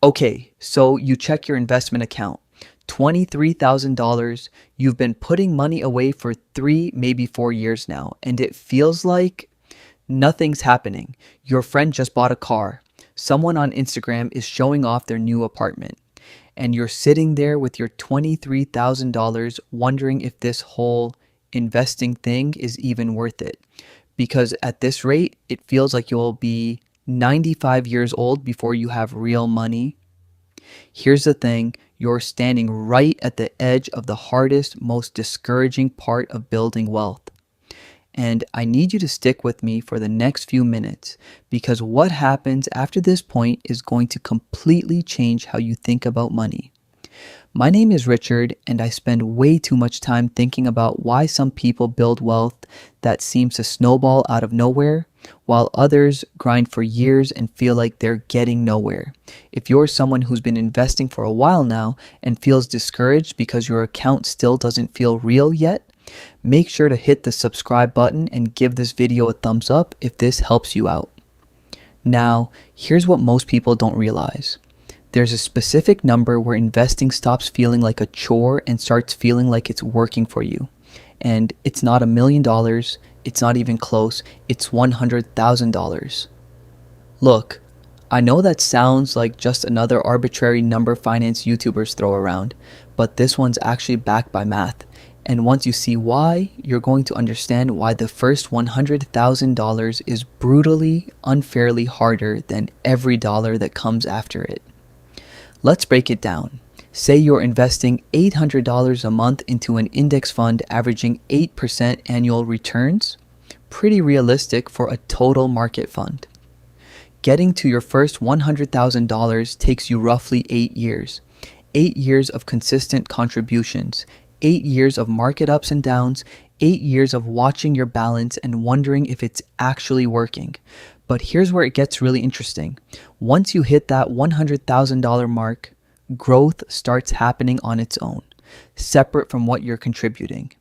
Okay, so you check your investment account. $23,000. You've been putting money away for 3, maybe 4 years now, and it feels like nothing's happening. Your friend just bought a car. Someone on Instagram is showing off their new apartment. And you're sitting there with your $23,000 wondering if this whole investing thing is even worth it. Because at this rate, it feels like you'll be 95 years old before you have real money. Here's the thing, you're standing right at the edge of the hardest, most discouraging part of building wealth. And I need you to stick with me for the next few minutes because what happens after this point is going to completely change how you think about money. My name is Richard, and I spend way too much time thinking about why some people build wealth that seems to snowball out of nowhere, while others grind for years and feel like they're getting nowhere. If you're someone who's been investing for a while now and feels discouraged because your account still doesn't feel real yet, make sure to hit the subscribe button and give this video a thumbs up if this helps you out. Now, here's what most people don't realize. There's a specific number where investing stops feeling like a chore and starts feeling like it's working for you. And it's not $1 million, it's not even close, it's $100,000. Look, I know that sounds like just another arbitrary number finance YouTubers throw around, but this one's actually backed by math. And once you see why, you're going to understand why the first $100,000 is brutally, unfairly harder than every dollar that comes after it. Let's break it down. Say you're investing $800 a month into an index fund averaging 8% annual returns. Pretty realistic for a total market fund. Getting to your first $100,000 takes you roughly 8 years. 8 years of consistent contributions. 8 years of market ups and downs. 8 years of watching your balance and wondering if it's actually working. But here's where it gets really interesting. Once you hit that $100,000 mark, growth starts happening on its own, separate from what you're contributing.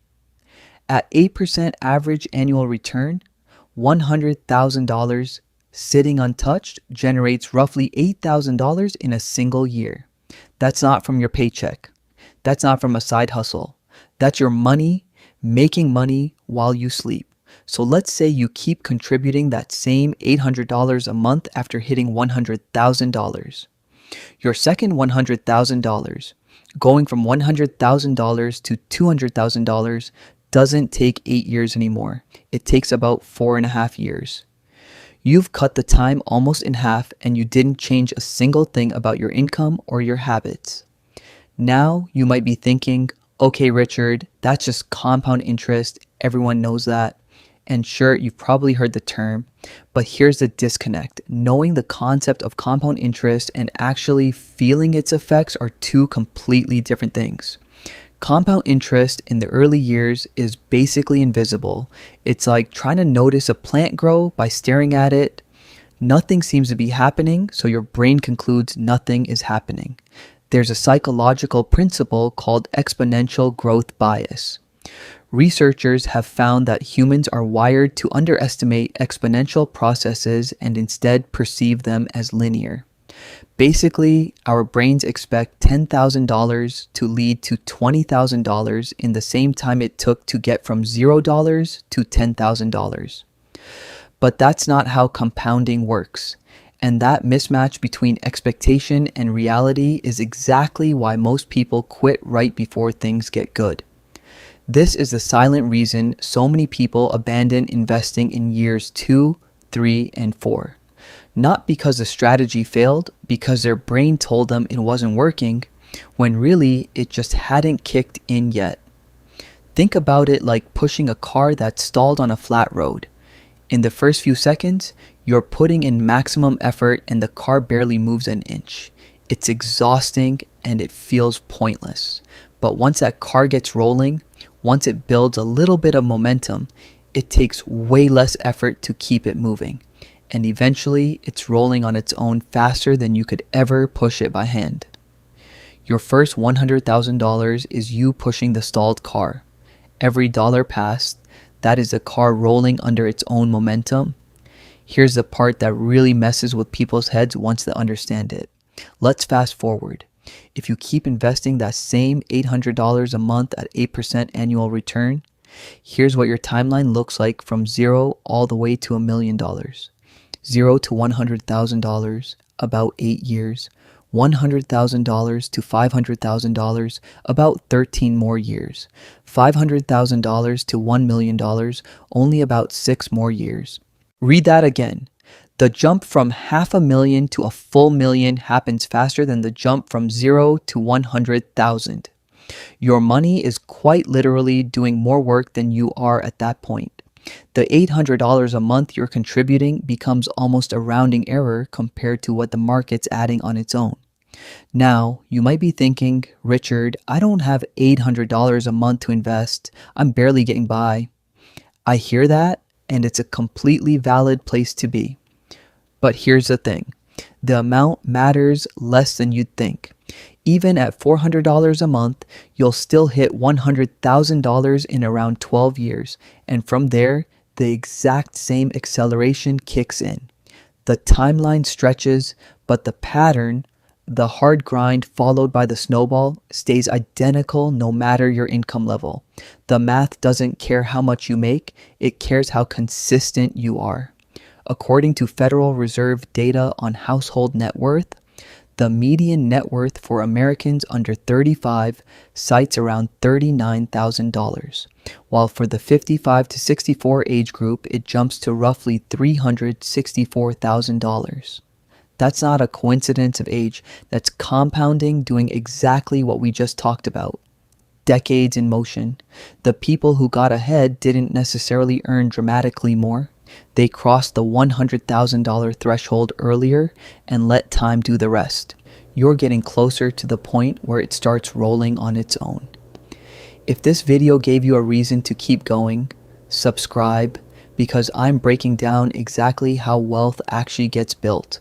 At 8% average annual return, $100,000 sitting untouched generates roughly $8,000 in a single year. That's not from your paycheck. That's not from a side hustle. That's your money making money while you sleep. So let's say you keep contributing that same $800 a month after hitting $100,000. Your second $100,000, going from $100,000 to $200,000, doesn't take 8 years anymore. It takes about 4.5 years. You've cut the time almost in half and you didn't change a single thing about your income or your habits. Now you might be thinking, okay, Richard, that's just compound interest. Everyone knows that. And sure, you've probably heard the term, but here's the disconnect. Knowing the concept of compound interest and actually feeling its effects are two completely different things. Compound interest in the early years is basically invisible. It's like trying to notice a plant grow by staring at it. Nothing seems to be happening, so your brain concludes nothing is happening. There's a psychological principle called exponential growth bias. Researchers have found that humans are wired to underestimate exponential processes and instead perceive them as linear. Basically, our brains expect $10,000 to lead to $20,000 in the same time it took to get from $0 to $10,000. But that's not how compounding works. And that mismatch between expectation and reality is exactly why most people quit right before things get good. This is the silent reason so many people abandon investing in years 2, 3, and 4. Not because the strategy failed, because their brain told them it wasn't working, when really it just hadn't kicked in yet. Think about it like pushing a car that's stalled on a flat road. In the first few seconds, you're putting in maximum effort and the car barely moves an inch. It's exhausting and it feels pointless. But once that car gets rolling, once it builds a little bit of momentum, it takes way less effort to keep it moving. And eventually, it's rolling on its own faster than you could ever push it by hand. Your first $100,000 is you pushing the stalled car. Every dollar passed, that is the car rolling under its own momentum. Here's the part that really messes with people's heads once they understand it. Let's fast forward. If you keep investing that same $800 a month at 8% annual return, here's what your timeline looks like from zero all the way to $1,000,000. Zero to $100,000, about 8 years. $100,000 to $500,000, about 13 more years. $500,000 to $1,000,000, only about 6 more years. Read that again. The jump from half a million to a full million happens faster than the jump from 0 to 100,000. Your money is quite literally doing more work than you are at that point. The $800 a month you're contributing becomes almost a rounding error compared to what the market's adding on its own. Now, you might be thinking, Richard, I don't have $800 a month to invest. I'm barely getting by. I hear that, and it's a completely valid place to be. But here's the thing. The amount matters less than you'd think. Even at $400 a month, you'll still hit $100,000 in around 12 years. And from there, the exact same acceleration kicks in. The timeline stretches, but the pattern, the hard grind followed by the snowball, stays identical no matter your income level. The math doesn't care how much you make, it cares how consistent you are. According to Federal Reserve data on household net worth, the median net worth for Americans under 35 cites around $39,000, while for the 55 to 64 age group, it jumps to roughly $364,000. That's not a coincidence of age, that's compounding doing exactly what we just talked about. Decades in motion. The people who got ahead didn't necessarily earn dramatically more. They crossed the $100,000 threshold earlier and let time do the rest. You're getting closer to the point where it starts rolling on its own. If this video gave you a reason to keep going, subscribe, because I'm breaking down exactly how wealth actually gets built.